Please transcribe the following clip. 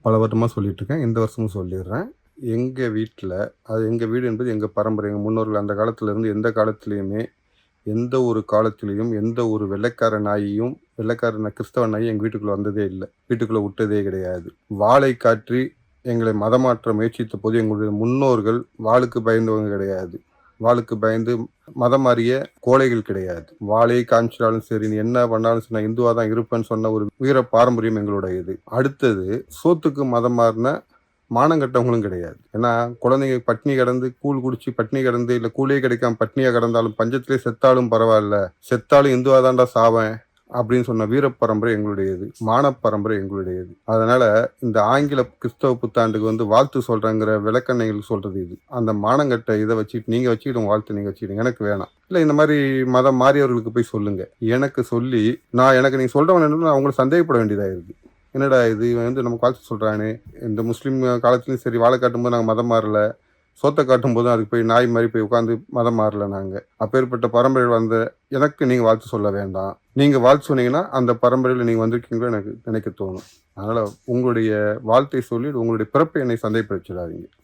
பல வருடமாக சொல்லிகிட்ருக்கேன். இந்த வருஷமும் சொல்லிடுறேன். எங்கள் வீட்டில் எங்கள் வீடு என்பது எங்கள் பரம்பரை, எங்கள் முன்னோர்கள் அந்த காலத்திலேருந்து எந்த காலத்துலேயுமே எந்த ஒரு காலத்திலேயும் எந்த ஒரு வெள்ளைக்கார நாயையும் வெள்ளைக்கார கிறிஸ்தவ நாயும் எங்கள் வீட்டுக்குள்ளே வந்ததே இல்லை, வீட்டுக்குள்ளே விட்டதே கிடையாது. வாளை காற்றி எங்களை மதமாற்ற முயற்சித்த போது எங்களுடைய முன்னோர்கள் வாளுக்கு பயந்தவங்க கிடையாது, வாளுக்கு பயந்து மதம் மாறிய கோழைகள் கிடையாது. வாளே காமிச்சாலும் சரி, நீ என்ன பண்ணாலும் சரி, நான் இந்துவாக தான் இருப்பேன்னு சொன்ன ஒரு வீர பாரம்பரியம் எங்களுடைய இது. அடுத்தது, சோத்துக்கு மதம் மாறின மானங்கட்டவங்களும் கிடையாது. ஏன்னா குழந்தைங்க பட்னி கிடந்து கூழ் குடிச்சு பட்னி கிடந்து இல்லை கூழே கிடைக்காம பட்னியா கிடந்தாலும் பஞ்சத்திலே செத்தாலும் பரவாயில்ல, செத்தாலும் இந்துவா தாண்டா சாவேன் அப்படின்னு சொன்ன வீர பரம்பரை எங்களுடையது, மான பரம்பரை எங்களுடையது. அதனால இந்த ஆங்கில கிறிஸ்தவ புத்தாண்டுக்கு வந்து வாழ்த்து சொல்றேங்கிற விளக்கண்ணைகள் சொல்றது இது. அந்த மானங்கட்ட இதை வச்சுட்டு நீங்க வச்சுக்கிட்டு வாழ்த்து நீங்க வச்சுக்கிட்டு எனக்கு வேணாம். இல்லை இந்த மாதிரி மதம் மாறியவர்களுக்கு போய் சொல்லுங்க. எனக்கு சொல்லி எனக்கு நீங்க சொல்றவன் என்ன அவங்களை சந்தேகப்பட வேண்டியதாக இருக்கு. என்னடா இது, இவன் வந்து நமக்கு வாழ்த்து சொல்றானே, இந்த முஸ்லீம் காலத்துலையும் சரி வாழை காட்டும்போது நாங்கள் மதம் மாறல, சோத்தை காட்டும் போதும் அதுக்கு போய் நாய் மாதிரி போய் உட்காந்து மதம் மாறல. நாங்கள் அப்பேற்பட்ட பரம்பரையில் வந்த எனக்கு நீங்கள் வாழ்த்து சொல்ல வேண்டாம். நீங்கள் வாழ்த்து சொன்னீங்கன்னா அந்த பரம்பரையில் நீங்கள் வந்திருக்கீங்களோ எனக்கு நினைக்க தோணும். அதனால் உங்களுடைய வாழ்த்தை சொல்லி உங்களுடைய பிறப்பை என்னை சந்தேகப்படுத்திடாதீங்க.